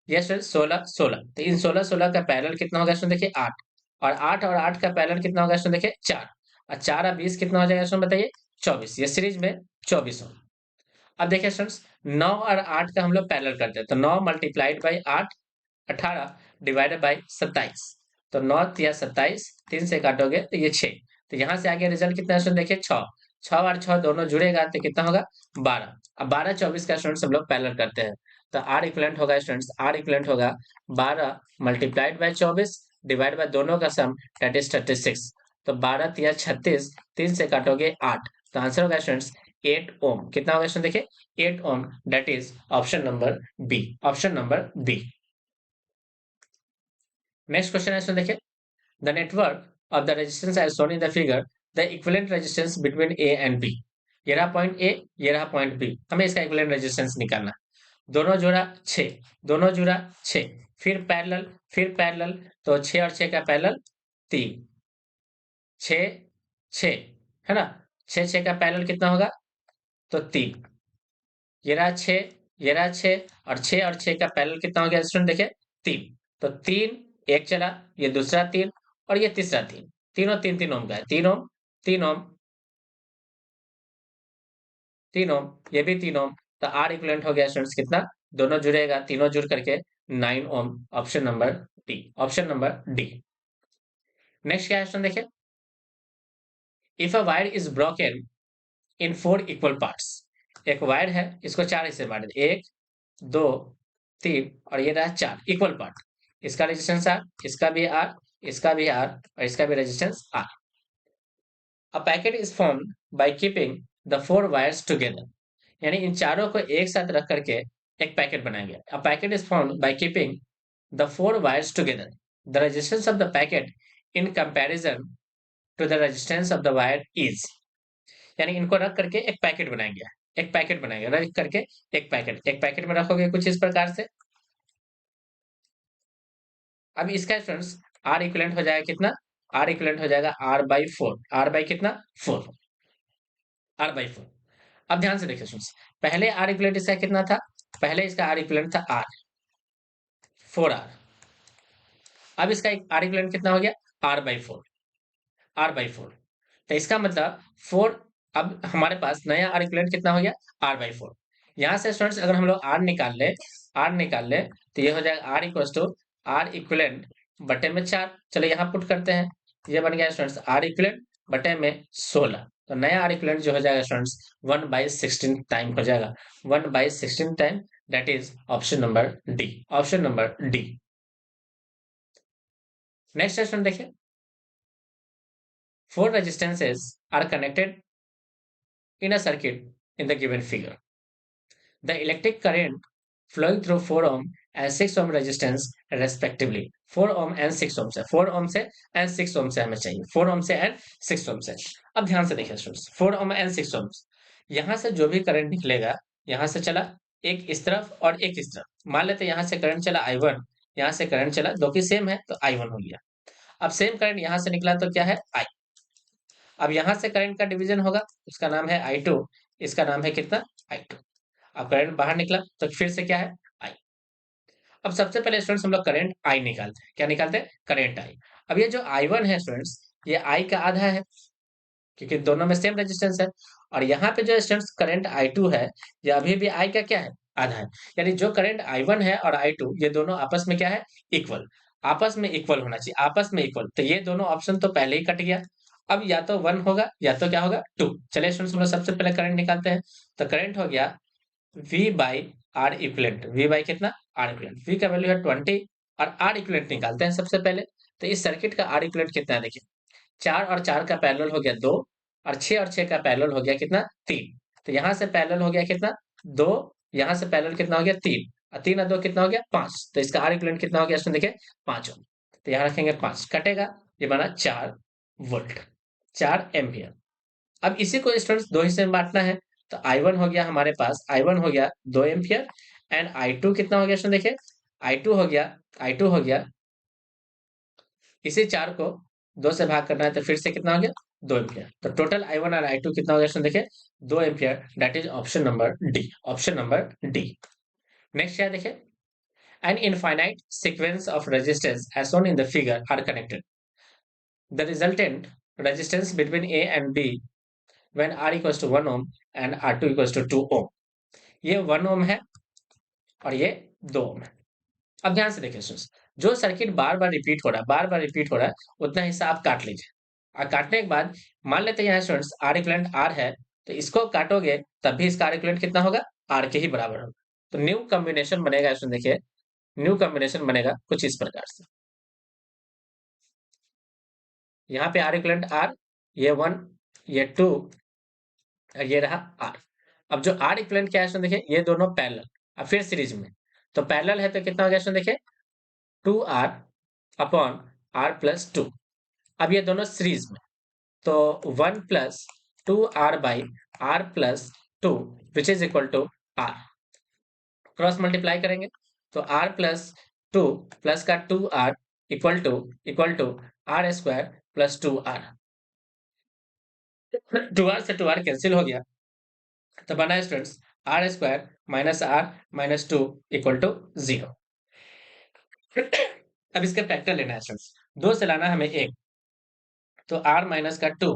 ये student 16 16, तो इन 16 16 का parallel कितना होगा स्टूडेंट देखिए 8, और 8 का पैरेलल कितना होगा स्टूडेंट देखिए 4, और 4 और 20 कितना हो जाएगा स्टूडेंट बताइए 24, ये सीरीज में 24 हो। अब देखिए स्टूडेंट्स 9 और 8 का हम लोग पैरेलल करते हैं, तो 9 मल्टीप्लाइड बाई 8 18 डिवाइडेड बाई 27, तो 9 या 27, 3 से काटोगे तो ये 6, तो यहाँ से आगे रिजल्ट कितना है स्टूडेंट देखिए 6, 6 और 6 दोनों जुड़ेगा तो कितना होगा 12। अब 12 24 का स्टूडेंट्स हम लोग पैरेलल करते हैं, तो आर इक्विवेलेंट होगा स्टूडेंट्स, आर इक्विवेलेंट होगा 12 मल्टीप्लाइड बाई 24 डिवाइड बाय दोनों का सम दैट इज 36, तो 12 या 36, 3 से काटोगे 8, तो आंसर होगा स्टूडेंट्स 8 ओम, कितना होगा स्टूडेंट देखिए 8 ohm, that is option number B, option number B. Next question है देखिए, the network of the resistance as shown in the figure, the equivalent resistance between A and B, ये रहा point A, ये रहा point B, हमें इसका equivalent resistance निकालना, दोनों जुड़ा 6, दोनों जुड़ा 6, फिर पैरेलल, फिर पैरेलल, तो 6 और 6 का पैरेलल 3, 6 6, है ना, 6 6 का पैरेलल कितना होगा, तो 3, ये रहा 6, ये रहा 6, और 6 का पैरेलल कितना हो गया स्टूडेंट देखिए 3, तो 3 एक चला, ये दूसरा 3 और ये तीसरा 3, तीनों 3 3 ओम का है, 3 ओम 3 ओम 3 ओम, ये भी 3 ओम, तो आर इक्विवेलेंट हो गया स्टूडेंट्स कितना, दोनों जुड़ेगा, तीनों जुड़ करके 9 ohm, option number D, option number D. Next क्या है स्टूडेंट देखिए, if a wire is broken in 4 equal parts, एक वायर है, इसको 4 हिस्से बांट दे, 1 2 3 और ये रहा 4 इक्वल पार्ट। इसका रेजिस्टेंस आर, इसका भी आर, इसका भी आर और इसका भी resistance R. A packet is formed by keeping the 4 wires together, यानी इन चारों को एक साथ रख करके एक पैकेट बनाया गया। A packet is formed by keeping the 4 wires together. The resistance of the packet in comparison to the resistance of the wire is, यानी इनको रख करके एक पैकेट बनाया गया, एक पैकेट बनाया गया, रख करके एक पैकेट में रखोगे कुछ इस प्रकार से। अब इसका स्टूडेंट्स आर इक्विवेलेंट हो जाएगा कितना, आर इक्विवेलेंट हो जाएगा आर बाई 4, आर बाई कितना 4, आर बाई 4। अब ध्यान से देखिए स्टूडेंट्स, पहले आर इक्विवेलेंट इसका कितना था, पहले इसका आर इक्विवेलेंट था आर 4 आर। अब इसका आर इक्विवेलेंट कितना हो गया, आर बाई 4, आर बाई 4। तो इसका मतलब 4, अब हमारे पास नया आर इक्विवेलेंट कितना हो गया, आर बाई 4। यहाँ से स्टूडेंट्स अगर हम लोग आर निकाल ले, आर निकाल ले तो ये हो जाएगा R equal to R equivalent बटे में 4। चलो यहाँ पुट करते हैं, ये बन गया स्टूडेंट्स आर इक्विवेलेंट बटे में 16। तो नया आर इक्विवेलेंट जो हो जाएगा स्टूडेंट्स 1/16 टाइम हो जाएगा, 1/16 time, that is option number D, option number D. Next question देखिए, 4 resistances are connected in a circuit in the given figure. The electric current flowing through 4 ohm and 6 ohm resistance respectively. 4 ohm and 6 ohm से, 4 ohm से and 6 ohm से हमें चाहिए, 4 ohm से and 6 ohm से। अब ध्यान से देखिए स्टूडेंट्स, 4 ohm and 6 ohm, यहाँ से जो भी करंट निकलेगा, यहाँ से चला एक इस तरफ और एक इस तरफ। मान लेते हैं यहाँ से करंट चला I1, यहाँ से करंट चला, दो की सेम है तो I1 हो गया। अब सेम करंट यहाँ से निकला तो क्या है, I। अब यहां से करंट का डिवीजन होगा, उसका नाम है I2, इसका नाम है कितना, I2। अब करंट बाहर निकला तो फिर से क्या है, I। अब सबसे पहले स्टूडेंट्स हम लोग करंट I निकालते हैं, क्या निकालते हैं, करंट I। अब ये जो I1 है स्टूडेंट्स, ये I का आधा है क्योंकि दोनों में सेम रेजिस्टेंस है। और यहाँ पे जो स्टूडेंट्स करंट I2 है, ये अभी भी I का क्या है, आधा है। यानी जो करंट I1 है और I2 ये दोनों आपस में क्या है, इक्वल, आपस में इक्वल होना चाहिए, आपस में इक्वल। तो ये दोनों ऑप्शन तो पहले ही कट गया। अब या तो 1 होगा या तो क्या होगा 2। चलिए स्टूडेंट्स हम लोग सबसे पहले करंट निकालते हैं। तो करंट हो गया V by R equivalent, V by कितना, आर इक्विवेलेंट। V का वैल्यू है 20 और आर इक्विवेलेंट निकालते हैं सबसे पहले। तो इस सर्किट का आर इक्विवेलेंट कितना है देखिए, 4 और 4 का पैरेलल हो गया 2 और 6 और 6 का पैरेलल हो गया कितना, 3। तो यहाँ से पैरेलल हो गया कितना, 2, यहाँ से पैरेलल कितना हो गया 3 और 3 और 2 कितना हो गया 5। तो इसका आर इक्विवेलेंट कितना हो गया इसमें देखिए 5 ओम। तो यहाँ रखेंगे 5, कटेगा, ये बना 4 वोल्ट, 4 एम्पियर। अब इसी को स्टूडेंट्स दो हिस्से में बांटना है। तो I1 हो गया हमारे पास, I1 हो गया 2 एम्पियर एंड I2 कितना हो गया स्टूडेंट देखिए, I2 हो गया, इसी 4 को 2 से भाग करना है तो फिर से कितना हो गया 2 एम्पियर। तो टोटल I1 और I2 कितना हो गया स्टूडेंट देखिए 2 ampere, that is option number D, option number D. Next क्या देखिए, an infinite sequence of resistance as shown in the figure are connected, the resultant resistance between A and B when R equals to 1 ohm and R2 equals to 2 ohm। ये 1 ohm है और ये 2 ohm है। अब ध्यान से देखिए students, जो सर्किट बार बार रिपीट हो रहा है, बार बार रिपीट हो रहा है, उतना हिस्सा आप काट लीजिए। और काटने के बाद मान लेते हैं यहाँ स्टूडेंट्स आर इक्विवेलेंट आर है, तो इसको काटोगे तब भी इसका आर इक्विवेलेंट कितना होगा, आर के ही बराबर होगा। तो न्यू कॉम्बिनेशन बनेगा स्टूडेंट देखिए, न्यू कॉम्बिनेशन बनेगा कुछ इस प्रकार से। यहाँ पे आर इक्विवेलेंट आर, ये 1, ये 2 और ये रहा आर। अब जो आर इक्विवेलेंट क्या है इसमें देखिए, ये दोनों पैरेलल, अब फिर सीरीज में। तो पैरेलल है तो कितना हो गया इसमें देखिए 2R अपॉन R प्लस 2। अब ये दोनों सीरीज में, तो 1 plus 2R by R plus 2 which is equal to R। Cross multiply करेंगे तो R प्लस 2 प्लस का 2R equal to R square plus 2R। 2R से 2R कैंसिल हो गया तो बना students R square minus R minus 2 equal to 0। अब इसका फैक्टर लेना है स्टूडेंट्स, 2 से लाना हमें 1, तो आर माइनस का 2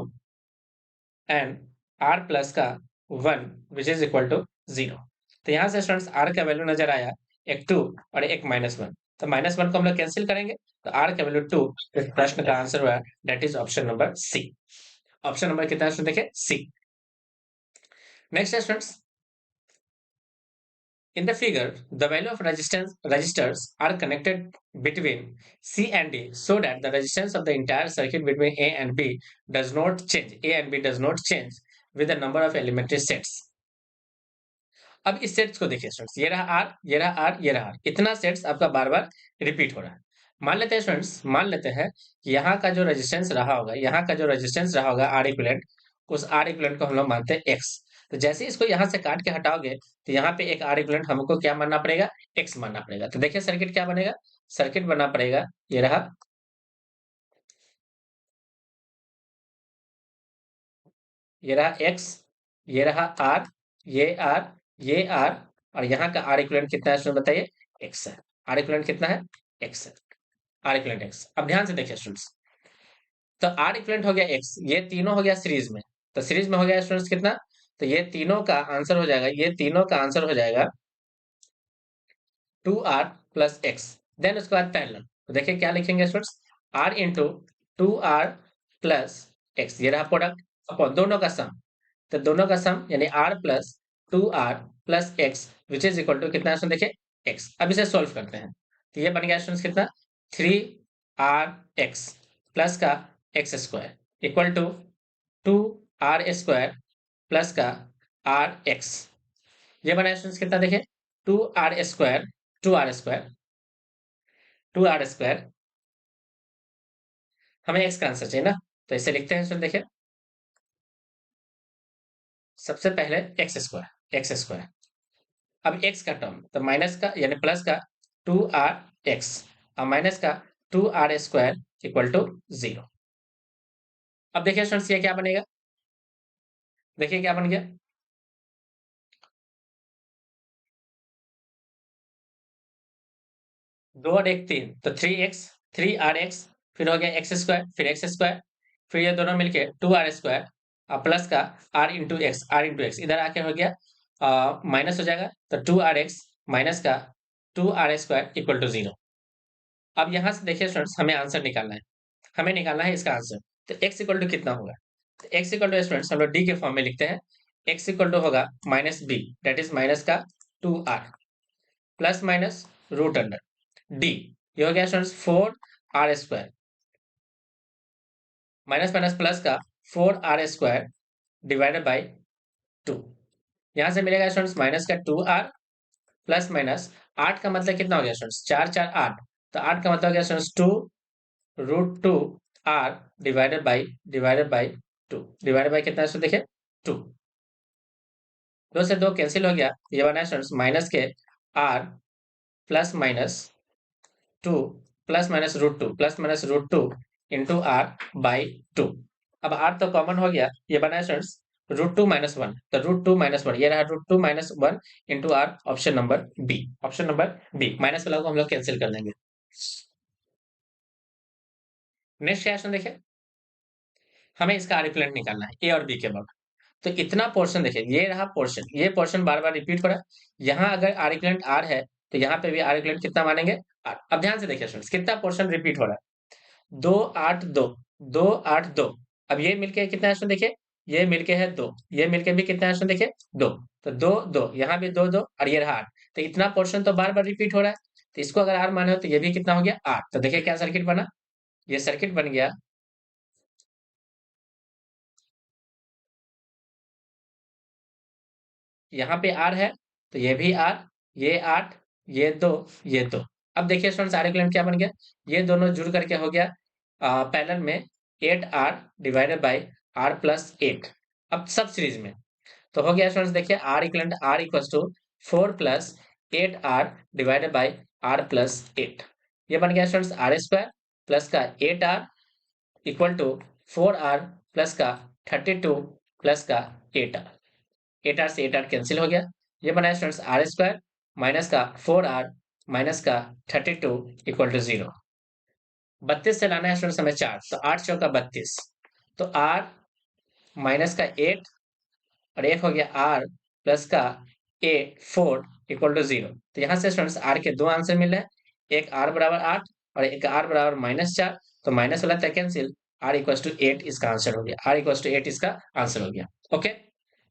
एंड आर प्लस का 1 विच इज इक्वल टू 0। तो यहाँ से स्टूडेंट्स आर का वैल्यू नजर आया, एक 2 और एक -1। तो -1 को हम लोग कैंसिल करेंगे तो आर का वैल्यू 2, इस प्रश्न का आंसर हुआ that is option number C, option number कितना है देखिए, सी। नेक्स्ट है students, in the figure the value of resistance registers are connected between C and D so that the resistance of the entire circuit between A and B does not change, A and B does not change with the number of elementary sets। अब इस sets को देखिए students, ये रहा are, ये रहा are, ये रहा आर, इतना सेट्स आपका बार बार रिपीट हो रहा है। मान लेते हैं स्टूडेंट्स, मान लेते हैं कि यहाँ का जो रेजिस्टेंस रहा होगा, यहाँ का जो रेजिस्टेंस रहा होगा आर इक्विवेलेंट, उस आर इक्विवेलेंट को हम लोग मानते हैं एक्स। तो जैसे ही इसको यहाँ से काट के हटाओगे तो यहाँ पे एक आर इक्विवेलेंट हमको क्या मानना पड़ेगा, एक्स मानना पड़ेगा। तो देखिए सर्किट क्या बनेगा, सर्किट बनना पड़ेगा, ये रहा, ये रहा एक्स, ये रहा आर, ये आर, ये आर, और यहाँ का आर इक्विवेलेंट कितना है स्टूडेंट बताइए, एक्स है। आर इक्विवेलेंट कितना है, एक्स है। R equivalent X. अब ध्यान से देखिए स्टूडेंट्स, तो आर इक्विवेलेंट हो गया एक्स, ये तीनों हो गया सीरीज में, तो सीरीज में हो गया स्टूडेंट्स कितना, तो ये तीनों का आंसर हो जाएगा, ये तीनों का आंसर हो जाएगा 2r प्लस एक्स। देन उसके बाद पैरेलल, तो देखिए क्या लिखेंगे students, r into 2r plus x, ये रहा प्रोडक्ट अपॉन दोनों का सम, तो दोनों का सम यानी r plus 2r plus X which is equal to कितना है देखिए, x। अब इसे सोल्व करते हैं, तो ये बन गया स्टूडेंट्स कितना, 3r x प्लस का X square equal to 2r square plus का आर एक्स। ये बना स्टूडेंट्स कितना देखिए, 2r square, 2r square, 2r square, हमें एक्स का आंसर चाहिए ना, तो इसे लिखते हैं स्टूडेंट देखिए, सबसे पहले एक्स स्क्वायर, एक्स स्क्वायर, अब एक्स का टर्म तो माइनस का यानी प्लस का 2r x और माइनस का 2r स्क्वायर इक्वल टू 0। अब देखिए स्टूडेंट्स ये क्या बनेगा, देखिए क्या बन गया, 2 और 1 3, तो 3x, 3r x, फिर हो गया एक्स स्क्वायर, फिर एक्स स्क्वायर, फिर ये दोनों मिलके 2r स्क्वायर और प्लस का r into x, r into x इधर आके हो गया माइनस हो जाएगा, तो 2r x माइनस का 2r स्क्वायर इक्वल टू 0। अब यहाँ से देखिए स्टूडेंट्स हमें आंसर निकालना है, हमें निकालना है इसका आंसर, तो x इक्वल टू कितना होगा, तो x इक्वल टू स्टूडेंट्स हम लोग डी के फॉर्म में लिखते हैं, x इक्वल टू होगा minus B, that is minus का 2r plus minus root under D, ये हो गया students 4r square minus minus plus का 4r स्क्वायर डिवाइडेड बाई 2। यहाँ से मिलेगा स्टूडेंट्स माइनस का 2r प्लस माइनस 8 का मतलब कितना हो गया स्टूडेंट्स, 4 4 8, तो 8 का मतलब हो गया students 2√2r divided by 2, divided by कितना है देखिए 2, 2 से 2 कैंसिल हो गया, ये बना है स्टूडेंट्स माइनस के r plus minus 2 plus minus √2 plus minus √2 into r by 2। अब r तो कॉमन हो गया, ये बना है स्टूडेंट्स √2 माइनस 1, तो √2 माइनस 1 ये रहा √2 minus 1 into r, option number B, option number B, minus वाला को हम लोग कैंसिल कर देंगे। नेक्स्ट क्वेश्चन देखिए, हमें इसका आर इक्विवेलेंट निकालना है ए और बी के बाद, तो इतना पोर्शन देखिए, ये रहा पोर्शन, ये पोर्शन बार बार रिपीट हो रहा है, यहाँ अगर आर इक्विवेलेंट आर है तो यहाँ पे भी आर इक्विवेलेंट कितना मानेंगे, आर। अब ध्यान से देखिए स्टूडेंट्स कितना पोर्शन रिपीट हो रहा है, 2 8 2, 2 8 2, अब ये मिलके कितना है देखिए, ये मिलके है 2, ये मिलके भी कितना है देखिए 2, तो 2 2 यहाँ भी 2 2 और ये रहा 8, तो इतना पोर्शन तो बार बार रिपीट हो रहा है, तो इसको अगर आर माने हो तो ये भी कितना हो गया 8, तो देखिए क्या सर्किट बना, ये सर्किट बन गया, यहाँ पे आर है तो ये भी आर, ये 8, ये 2, ये 2। अब देखिए स्टूडेंट्स आर इक्विवेलेंट क्या बन गया, ये दोनों जुड़ करके हो गया पैरेलल में 8r divided by r plus 8। अब सब सीरीज में तो हो गया स्टूडेंट्स देखिए R equivalent r equals to 4 plus 8r divided by r plus 8। ये बन गया स्टूडेंट्स आर स्क्वायर प्लस का 8r equal to 4r plus का 32 प्लस का 8r, 8r से 8r कैंसिल हो गया, ये बनाया स्टूडेंट्स आर स्क्वायर माइनस का 4r माइनस का 32 इक्वल टू 0। 32 से लाना है स्टूडेंट्स हमें 4, तो 8 चौका 32, तो r माइनस का 8 और एक हो गया r प्लस का 8 4 इक्वल टू 0। तो यहाँ से स्टूडेंट्स r के दो आंसर मिल रहे हैं, एक r बराबर 8 और एक r बराबर -4, तो माइनस वाला था कैंसिल, आर इक्वल टू 8 इसका आंसर हो गया, आर इक्वल टू 8 इसका आंसर हो गया। ओके,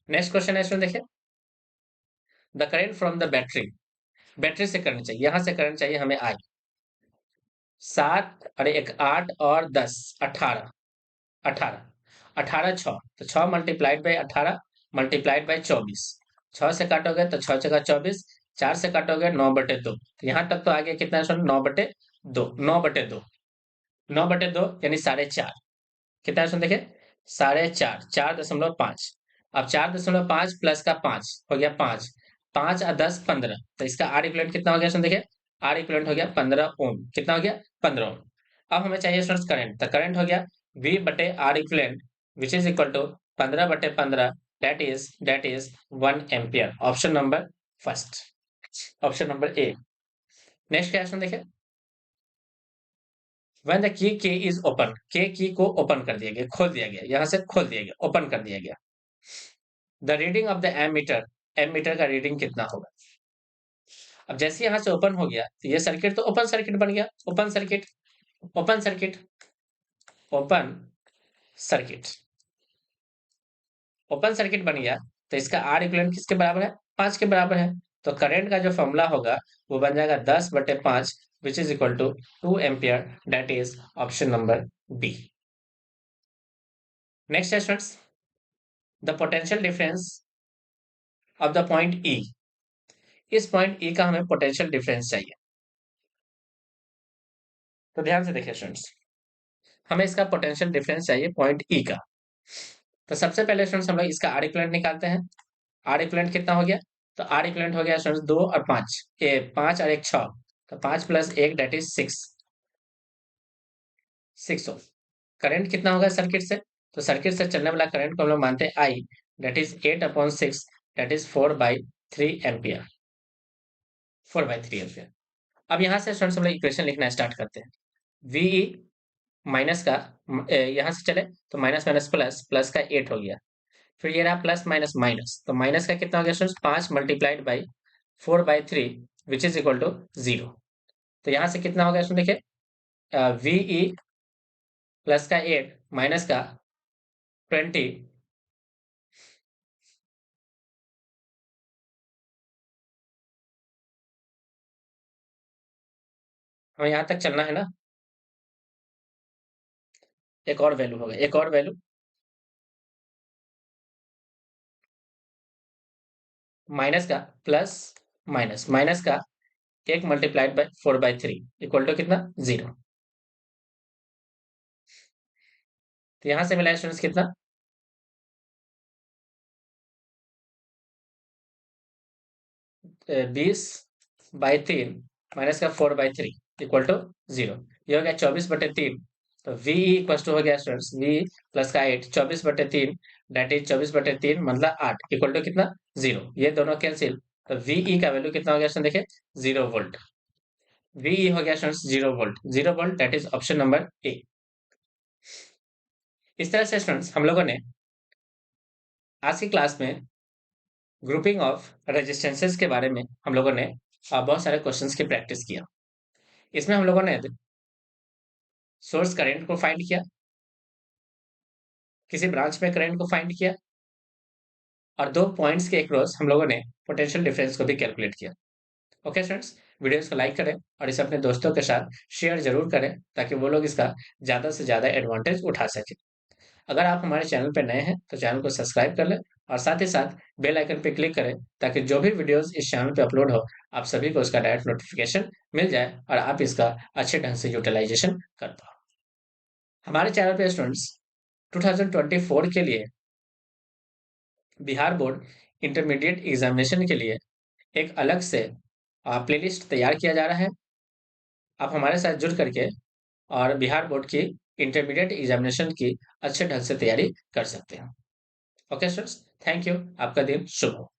नेक्स्ट क्वेश्चन है इसमें देखिए, the current from the battery, battery से करंट चाहिए, यहां से करंट चाहिए हमें आई, 7 और एक 8 और 10 18, 18 18 6, तो 6 मल्टीप्लाइड बाई 18 मल्टीप्लाइड बाई 24, 6 से काटोगे तो 6 जगह 24, 4 से काटोगे 9/2, तो यहाँ तक तो आ गया कितना सुन, 9/2, 9/2, 9/2 यानी 4.5, कितना सुन देखिए, 4.5, 4.5, अब 4.5 प्लस का 5 हो गया 5, 5 और 10 15, तो इसका आर इक्विवेलेंट कितना हो गया सुन देखिए, आर इक्विवेलेंट हो गया 15 ओम, कितना हो गया 15 ओम। अब हमें चाहिए स्टूडेंट्स करंट, तो करंट हो गया V बटे R equivalent which is equal to 15/15, that is 1 ampere, option number first, option number A. Next question देखिए, when the key is open, की को ओपन कर दिया गया, खोल दिया गया, यहां से खोल दिया गया, ओपन कर दिया गया, the reading of the ammeter, ammeter का रीडिंग कितना होगा। अब जैसे यहां से ओपन हो गया तो ये सर्किट तो ओपन सर्किट बन गया, open circuit, open circuit, open circuit, open circuit बन गया, तो इसका आर इक्विवेलेंट किसके बराबर है, 5 के बराबर है, तो करंट का जो फॉर्मूला होगा वो बन जाएगा 10/5 which is equal to 2 ampere, that is option number B. Next है students, the potential difference of the point E, इस पॉइंट ई का हमें पोटेंशियल डिफरेंस चाहिए, तो ध्यान से देखिए स्टूडेंट्स, हमें इसका पोटेंशियल डिफरेंस चाहिए पॉइंट ई का। तो सबसे पहले स्टूडेंट्स हम लोग इसका आर इक्विवेलेंट निकालते हैं, आर इक्विवेलेंट कितना हो गया, तो आर इक्विवेलेंट हो गया स्टूडेंट्स 2 और 5, 5 और 1 6, तो 5 + 1 दैट इज 6, 6 ओम। करंट कितना होगा सर्किट से, तो सर्किट से चलने वाला करंट को हम लोग मानते हैं I, that is 8/6, that is 4/3 ampere, 4/3 ampere. अब यहाँ से स्टूडेंट्स हम लोग इक्वेशन लिखना स्टार्ट करते हैं, वी माइनस का, यहाँ से चले तो माइनस माइनस प्लस, प्लस का 8 हो गया, फिर ये रहा प्लस माइनस माइनस, तो माइनस का कितना हो गया students, 5 multiplied by 4/3 which is equal to 0, तो यहाँ से कितना हो गया स्टूडेंट देखिए, वी प्लस का 8 माइनस का 20, हमें यहाँ तक चलना है ना, एक और वैल्यू होगा, एक और वैल्यू, माइनस का प्लस माइनस, माइनस का 1 मल्टीप्लाइड बाई 4/3 इक्वल टू कितना 0, तो यहाँ से मिला स्टूडेंट्स कितना, 20/3 माइनस का 4/3 इक्वल टू 0, ये हो गया 24/3, तो v इक्वल टू हो गया स्टूडेंट्स, v प्लस का 8 24/3 दैट इज 24/3 मतलब 8 इक्वल टू कितना 0, ये दोनों कैंसिल, तो वी का वैल्यू कितना हो गया स्टूडेंट देखिए 0 वोल्ट, वी हो गया students 0 volt, 0 volt that is option number ए। इस तरह से स्टूडेंट्स हम लोगों ने आज की क्लास में ग्रुपिंग ऑफ रेजिस्टेंसेस के बारे में हम लोगों ने बहुत सारे क्वेश्चंस की प्रैक्टिस किया। इसमें हम लोगों ने सोर्स करंट को फाइंड किया, किसी ब्रांच में करंट को फाइंड किया, और दो पॉइंट्स के अक्रॉस हम लोगों ने पोटेंशियल डिफरेंस को भी कैलकुलेट किया। ओके स्टूडेंट्स, वीडियोस को लाइक करें और इसे अपने दोस्तों के साथ शेयर जरूर करें ताकि वो लोग इसका ज़्यादा से ज़्यादा एडवांटेज उठा सकें। अगर आप हमारे चैनल पर नए हैं तो चैनल को सब्सक्राइब कर लें और साथ ही साथ बेल आइकन पर क्लिक करें ताकि जो भी वीडियोस इस चैनल पे अपलोड हो आप सभी को उसका डायरेक्ट नोटिफिकेशन मिल जाए और आप इसका अच्छे ढंग से यूटिलाइजेशन कर पाओ। हमारे चैनल पे स्टूडेंट्स 2024 के लिए बिहार बोर्ड इंटरमीडिएट एग्जामिनेशन के लिए एक अलग से प्लेलिस्ट तैयार किया जा रहा है। आप हमारे साथ जुड़ करके और बिहार बोर्ड की इंटरमीडिएट एग्जामिनेशन की अच्छे ढंग से तैयारी कर सकते हैं। ओके स्टूडेंट्स, थैंक यू, आपका दिन शुभ हो।